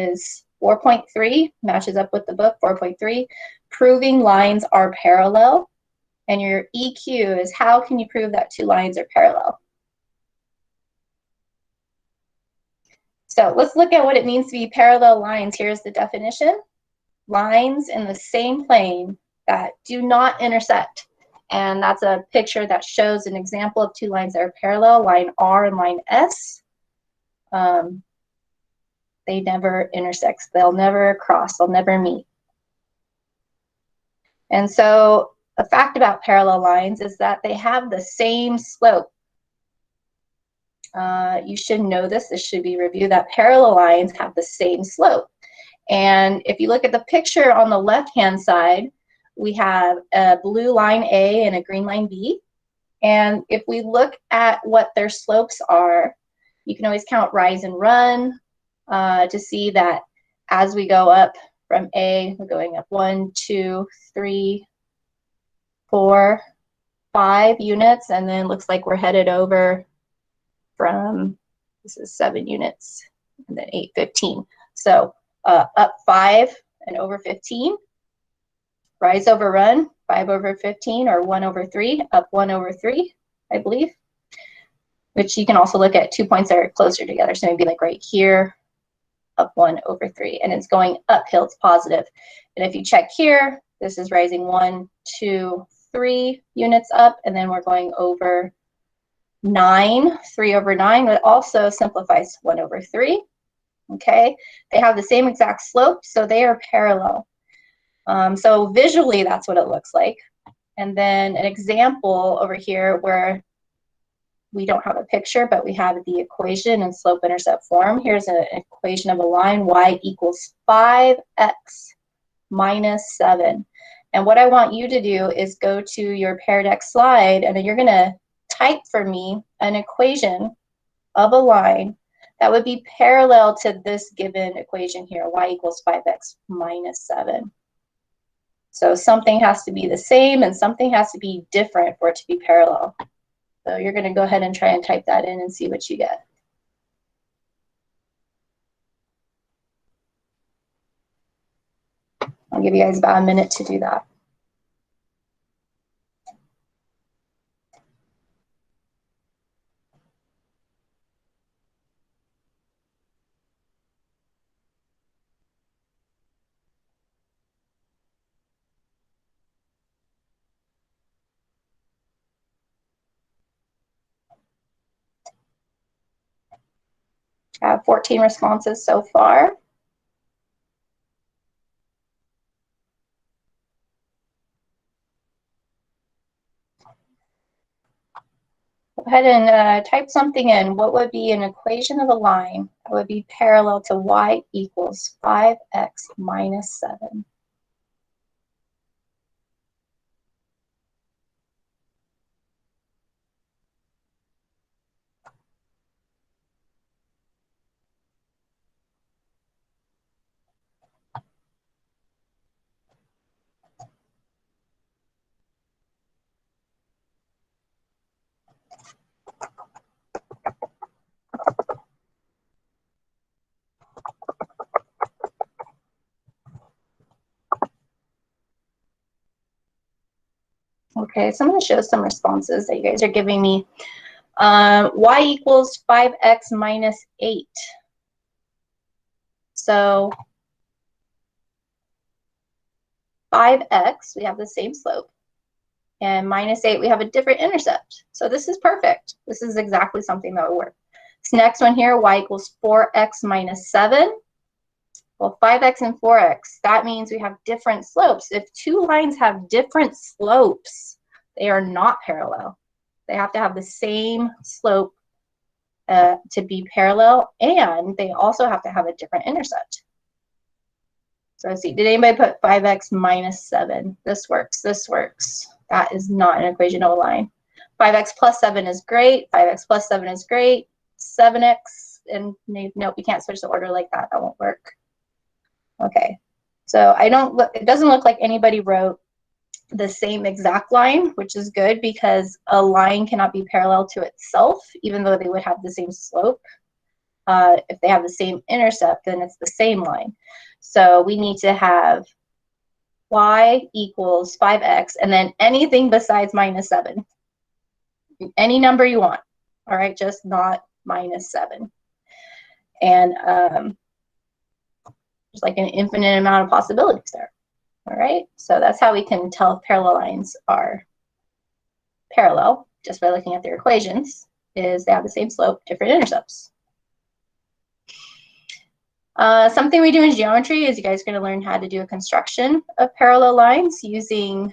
is 4.3, matches up with the book, 4.3, proving lines are parallel. And your EQ is how can you prove that two lines are parallel? So let's look at what it means to be parallel lines. Here's the definition. Lines in the same plane that do not intersect. And that's a picture that shows an example of two lines that are parallel, line R and line S. They never intersect. They'll never cross. They'll never meet. And so a fact about parallel lines is that they have the same slope. You should know this. This should be reviewed, that parallel lines have the same slope. And if you look at the picture on the left-hand side, we have a blue line A and a green line B. And if we look at what their slopes are, you can always count rise and run to see that as we go up from A, we're going up 1, 2, 3, 4, 5 units, and then looks like we're headed over from, this is 7 units, and then 8, 15. So up 5 and over 15. Rise over run, 5 over 15, or 1 over 3, up 1 over 3, I believe. Which you can also look at 2 points that are closer together. So maybe like right here, up 1 over 3. And it's going uphill, it's positive. And if you check here, this is rising 1, 2, 3 units up, and then we're going over 9, 3 over 9, but also simplifies 1 over 3. Okay, they have the same exact slope, so they are parallel. So visually, that's what it looks like. And then an example over here where we don't have a picture, but we have the equation in slope-intercept form. Here's an equation of a line, y equals 5x minus 7. And what I want you to do is go to your Pear Deck slide, and then you're going to type for me an equation of a line that would be parallel to this given equation here, y equals 5x minus 7. So something has to be the same and something has to be different for it to be parallel. So you're going to go ahead and try and type that in and see what you get. I'll give you guys about a minute to do that. I have 14 responses so far. Go ahead and type something in. What would be an equation of a line that would be parallel to y equals 5x minus 7? Okay, so I'm going to show some responses that you guys are giving me. Y equals 5x minus 8. So 5x, we have the same slope. And minus 8, we have a different intercept. So this is perfect. This is exactly something that would work. This next one here, y equals 4x minus 7. Well, 5x and 4x, that means we have different slopes. If two lines have different slopes, they are not parallel. They have to have the same slope to be parallel, and they also have to have a different intercept. So let's see, did anybody put 5x minus 7? This works, this works. That is not an equation of a line. 5x plus 7 is great. 5x plus 7 is great. 7x, and nope, you can't switch the order like that. That won't work. Okay, so it doesn't look like anybody wrote the same exact line, which is good because a line cannot be parallel to itself, even though they would have the same slope. If they have the same intercept, then it's the same line. So we need to have y equals 5x, and then anything besides -7. Any number you want, all right, just not -7. And there's like an infinite amount of possibilities there, all right? So that's how we can tell if parallel lines are parallel, just by looking at their equations, is they have the same slope, different intercepts. Something we do in geometry is you guys are going to learn how to do a construction of parallel lines using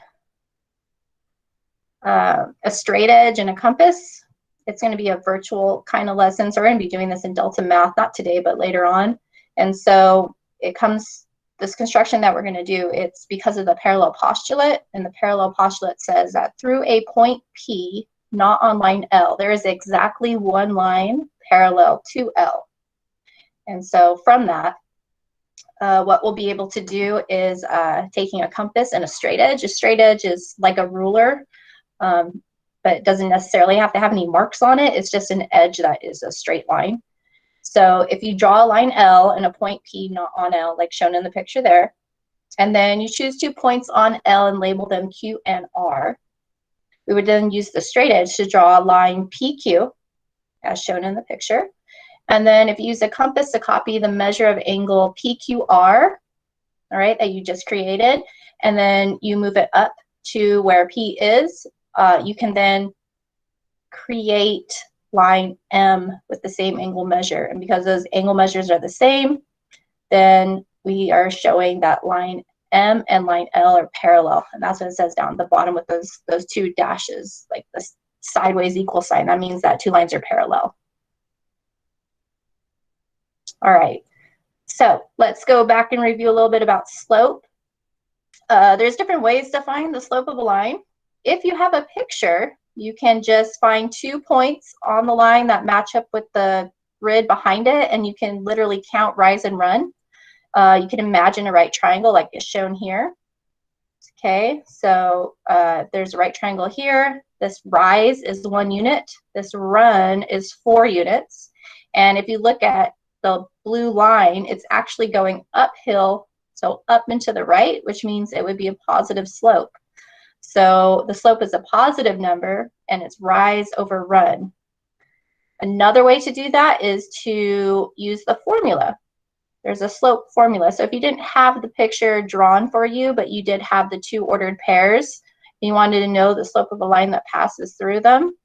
a straight edge and a compass. It's going to be a virtual kind of lesson, so we're going to be doing this in Delta Math, not today, but later on. And so this construction that we're going to do, it's because of the parallel postulate, and the parallel postulate says that through a point P, not on line L, there is exactly one line parallel to L. And so from that, what we'll be able to do is taking a compass and a straight edge. A straight edge is like a ruler, but it doesn't necessarily have to have any marks on it. It's just an edge that is a straight line. So if you draw a line L and a point P not on L, like shown in the picture there, and then you choose 2 points on L and label them Q and R, we would then use the straight edge to draw a line PQ, as shown in the picture. And then if you use a compass to copy the measure of angle PQR, all right, that you just created, and then you move it up to where P is, you can then create line M with the same angle measure. And because those angle measures are the same, then we are showing that line M and line L are parallel. And that's what it says down at the bottom with those 2 dashes, like the sideways equal sign. That means that 2 lines are parallel. All right, so let's go back and review a little bit about slope. There's different ways to find the slope of a line. If you have a picture, you can just find 2 points on the line that match up with the grid behind it, and you can literally count, rise, and run. You can imagine a right triangle like is shown here. Okay, so there's a right triangle here. This rise is 1 unit. This run is 4 units. And if you look at the blue line, it's actually going uphill, so up and to the right, which means it would be a positive slope. So the slope is a positive number, and it's rise over run. Another way to do that is to use the formula. There's a slope formula. So if you didn't have the picture drawn for you, but you did have the 2 ordered pairs, and you wanted to know the slope of a line that passes through them,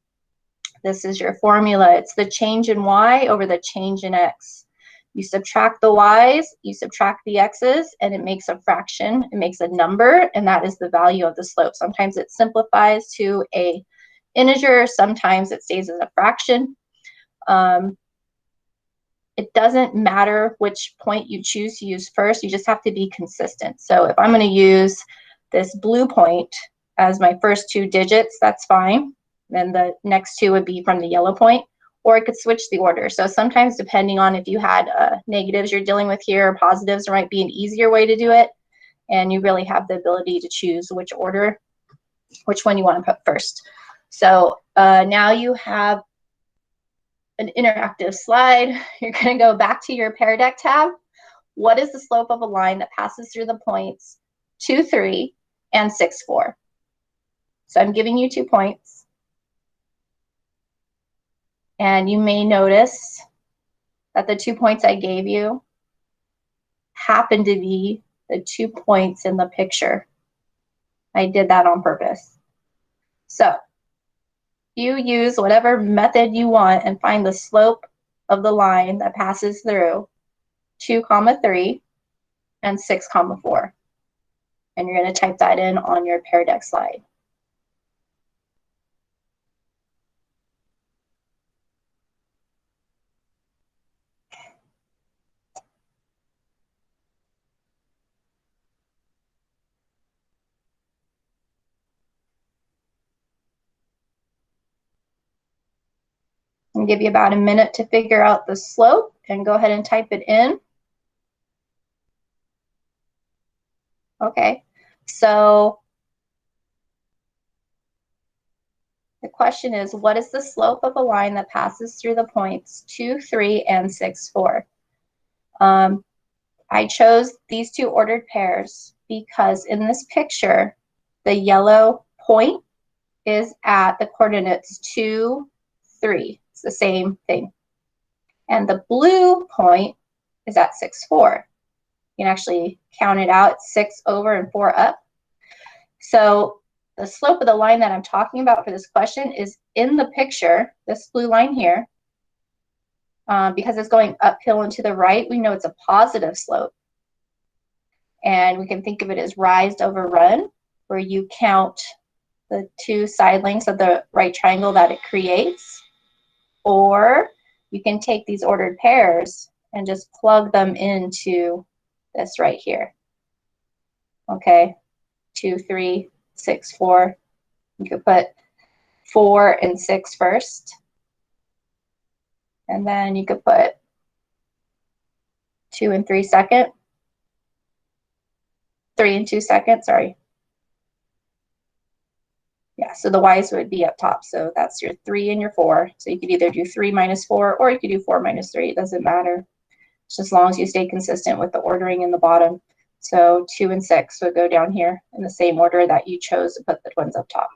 this is your formula. It's the change in y over the change in x. You subtract the y's, you subtract the x's, and it makes a fraction. It makes a number, and that is the value of the slope. Sometimes it simplifies to a integer. Sometimes it stays as a fraction. It doesn't matter which point you choose to use first. You just have to be consistent. So if I'm going to use this blue point as my first 2 digits, that's fine. Then the next 2 would be from the yellow point, or I could switch the order. So sometimes, depending on if you had negatives you're dealing with here or positives, there might be an easier way to do it. And you really have the ability to choose which order, which one you want to put first. So now you have an interactive slide. You're going to go back to your Pear Deck tab. What is the slope of a line that passes through the points 2, 3, and 6, 4? So I'm giving you 2 points. And you may notice that the 2 points I gave you happen to be the 2 points in the picture. I did that on purpose. So you use whatever method you want and find the slope of the line that passes through 2, 3 and 6, 4. And you're going to type that in on your Pear Deck slide. I'll give you about a minute to figure out the slope and go ahead and type it in. Okay, so The question is, what is the slope of a line that passes through the points 2, 3, and 6, 4? I chose these two ordered pairs because in this picture, the yellow point is at the coordinates 2, 3. It's the same thing. And the blue point is at 6, 4. You can actually count it out, 6 over and 4 up. So the slope of the line that I'm talking about for this question is in the picture, this blue line here. Because it's going uphill and to the right, we know it's a positive slope. And we can think of it as rise over run, where you count the two side lengths of the right triangle that it creates. Or you can take these ordered pairs and just plug them into this right here. Okay, 2, 3, 6, 4. You could put 4 and 6 first. And then you could put 2 and 3 second. 3 and 2 second, sorry. Yeah, so the y's would be up top. So that's your 3 and your 4. So you could either do 3 minus 4 or you could do 4 minus 3. It doesn't matter. Just as long as you stay consistent with the ordering in the bottom. So 2 and 6 would go down here in the same order that you chose to put the twins up top.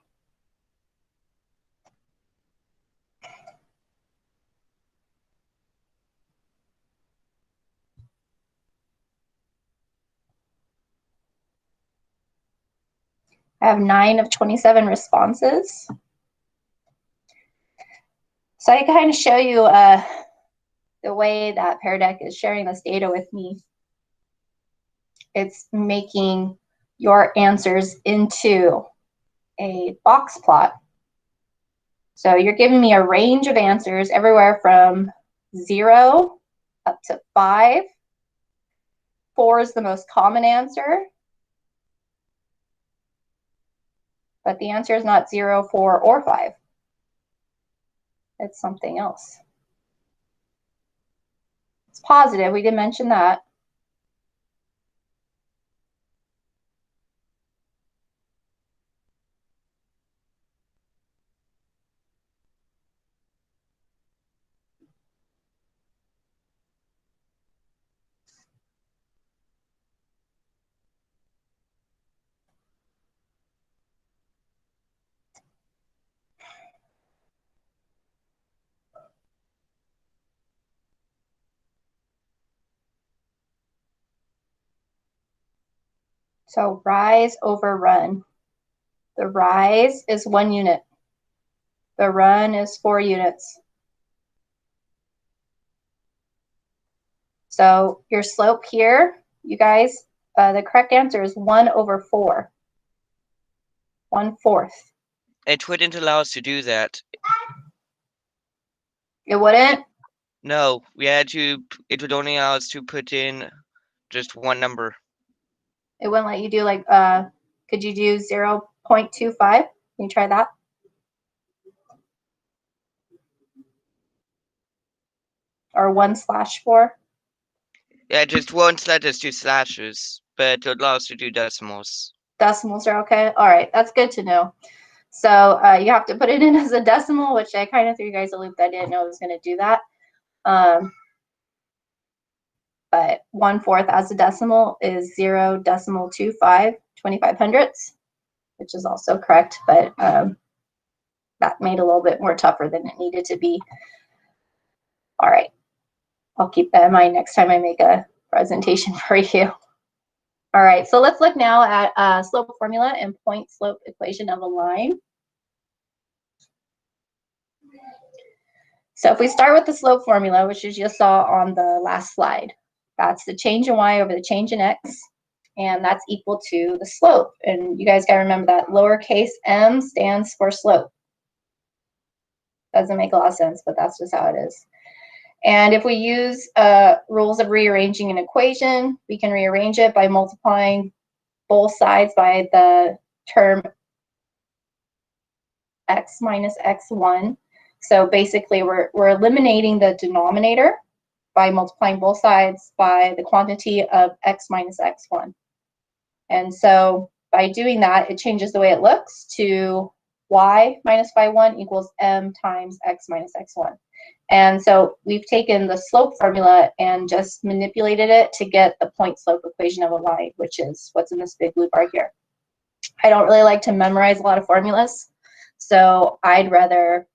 I have 9 of 27 responses. So I kind of show you the way that Pear Deck is sharing this data with me. It's making your answers into a box plot. So you're giving me a range of answers everywhere from 0 up to 5. 4 is the most common answer. But the answer is not 0, 4, or 5. It's something else. It's positive. We did mention that. So rise over run. The rise is 1 unit. The run is 4 units. So your slope here, you guys, the correct answer is 1 over 4. 1/4. It wouldn't allow us to do that. It wouldn't? No, it would only allow us to put in just one number. It wouldn't let you do like, could you do 0.25? Can you try that? Or 1/4? Yeah, it just won't let us do slashes, but it allows us to do decimals. Decimals are okay? All right, that's good to know. So you have to put it in as a decimal, which I kind of threw you guys a loop. I didn't know I was going to do that. But 1/4 as a decimal is 0.25, 2500ths, which is also correct, but that made it a little bit more tougher than it needed to be. All right, I'll keep that in mind next time I make a presentation for you. All right, so let's look now at slope formula and point slope equation of a line. So if we start with the slope formula, which you just saw on the last slide, that's the change in y over the change in x, and that's equal to the slope. And you guys gotta remember that lowercase m stands for slope. Doesn't make a lot of sense, but that's just how it is. And if we use rules of rearranging an equation, we can rearrange it by multiplying both sides by the term x minus x1. So basically, we're eliminating the denominator by multiplying both sides by the quantity of x minus x1. And so by doing that, it changes the way it looks to y minus phi1 equals m times x minus x1. And so we've taken the slope formula and just manipulated it to get the point slope equation of a line, which is what's in this big blue bar here. I don't really like to memorize a lot of formulas, so I'd rather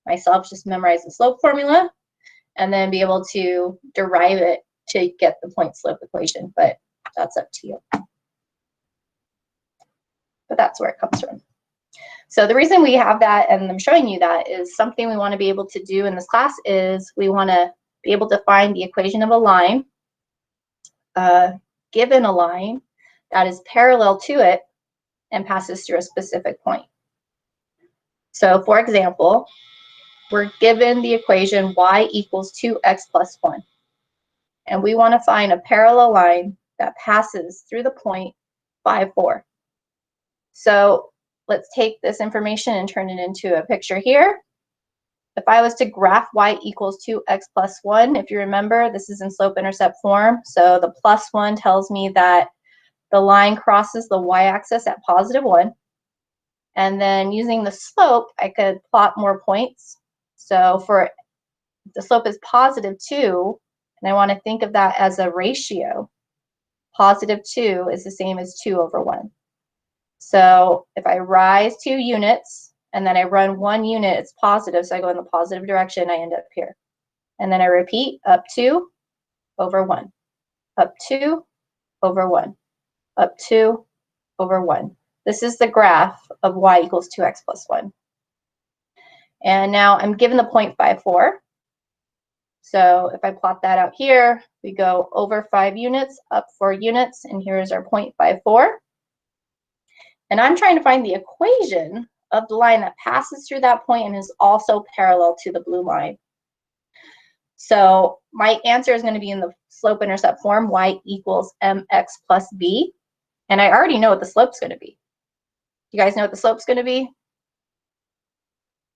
myself just memorize the slope formula and then be able to derive it to get the point slope equation, but that's up to you. But that's where it comes from. So the reason we have that, and I'm showing you that, is something we want to be able to do in this class is we want to be able to find the equation of a line, given a line that is parallel to it and passes through a specific point. So for example, we're given the equation y equals 2x plus 1. And we want to find a parallel line that passes through the point 5, 4. So let's take this information and turn it into a picture here. If I was to graph y equals 2x plus 1, if you remember, this is in slope-intercept form. So the plus 1 tells me that the line crosses the y-axis at positive 1. And then using the slope, I could plot more points. So for the slope is positive 2, and I want to think of that as a ratio. Positive 2 is the same as 2 over 1. So if I rise 2 units and then I run 1 unit, it's positive, so I go in the positive direction, I end up here. And then I repeat, up 2 over 1, up 2 over 1, up 2 over 1. This is the graph of y equals 2x plus 1. And now I'm given the 0.54. So if I plot that out here, we go over 5 units, up 4 units, and here's our 0.54. And I'm trying to find the equation of the line that passes through that point and is also parallel to the blue line. So my answer is going to be in the slope-intercept form, y equals mx plus b. And I already know what the slope's going to be. You guys know what the slope's going to be?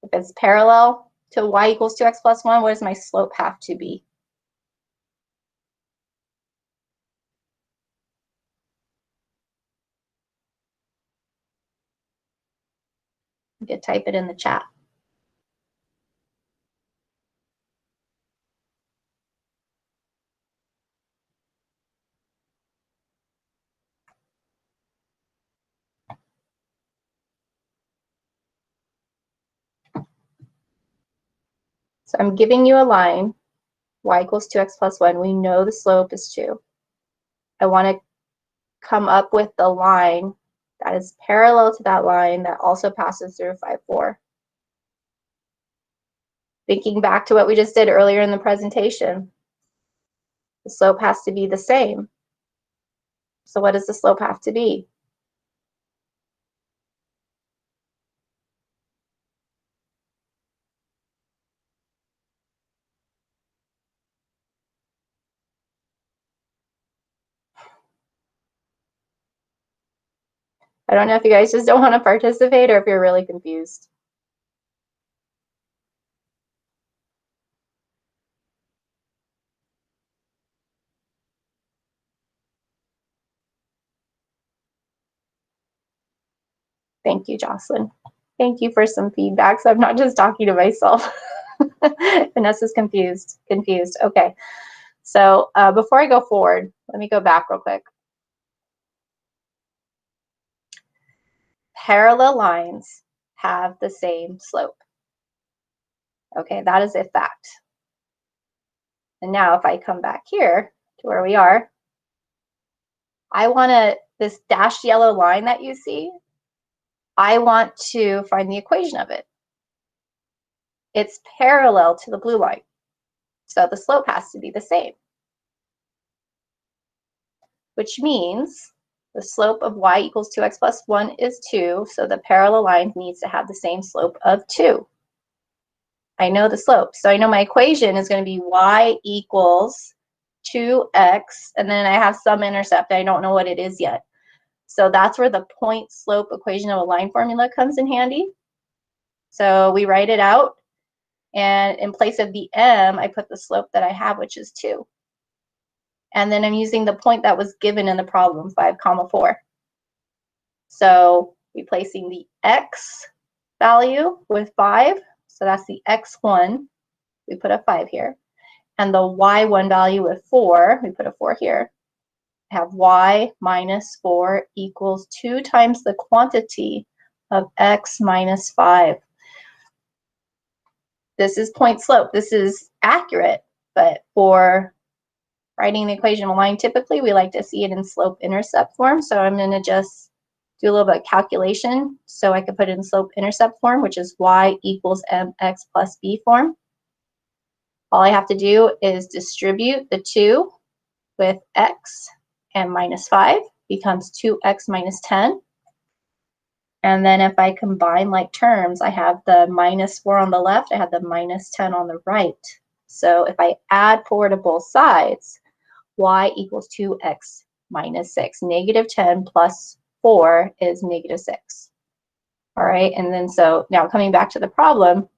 If it's parallel to y equals 2x plus 1, what does my slope have to be? You could type it in the chat. So I'm giving you a line, y equals 2x plus 1. We know the slope is 2. I want to come up with the line that is parallel to that line that also passes through 5, 4. Thinking back to what we just did earlier in the presentation, the slope has to be the same. So what does the slope have to be? I don't know if you guys just don't want to participate or if you're really confused. Thank you, Jocelyn. Thank you for some feedback, so I'm not just talking to myself. Vanessa's confused. Okay. So before I go forward, let me go back real quick. Parallel lines have the same slope. Okay, that is a fact. And now if I come back here to where we are, I want this dashed yellow line that you see, I want to find the equation of it. It's parallel to the blue line. So the slope has to be the same. Which means the slope of y equals 2x plus 1 is 2, so the parallel line needs to have the same slope of 2. I know the slope, so I know my equation is going to be y equals 2x, and then I have some intercept. I don't know what it is yet. So that's where the point slope equation of a line formula comes in handy. So we write it out, and in place of the m, I put the slope that I have, which is 2. And then I'm using the point that was given in the problem, 5, 4. So replacing the x value with 5, so that's the x1, we put a 5 here, and the y1 value with 4, we put a 4 here, have y minus 4 equals 2 times the quantity of x minus 5. This is point slope. This is accurate, but for writing the equation of a line, typically we like to see it in slope-intercept form, so I'm going to just do a little bit of calculation so I can put it in slope-intercept form, which is y equals mx plus b form. All I have to do is distribute the 2 with x, and minus 5 becomes 2x minus 10. And then if I combine like terms, I have the minus 4 on the left, I have the minus 10 on the right. So if I add 4 to both sides, y equals 2x minus 6. Negative 10 plus 4 is negative 6. All right, and then so now coming back to the problem,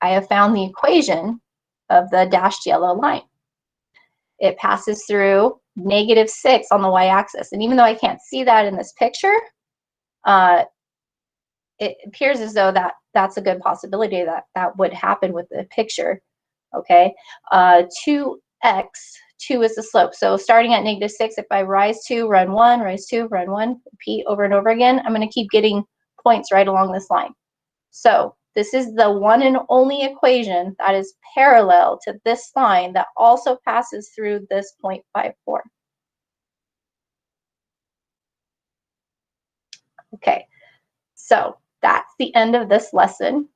I have found the equation of the dashed yellow line. It passes through negative 6 on the y-axis. And even though I can't see that in this picture, it appears as though that's a good possibility that that would happen with the picture. Okay, 2x, 2 is the slope. So starting at negative 6, if I rise 2, run 1, rise 2, run 1, repeat over and over again, I'm going to keep getting points right along this line. So this is the one and only equation that is parallel to this line that also passes through this 0.54. Okay, so that's the end of this lesson.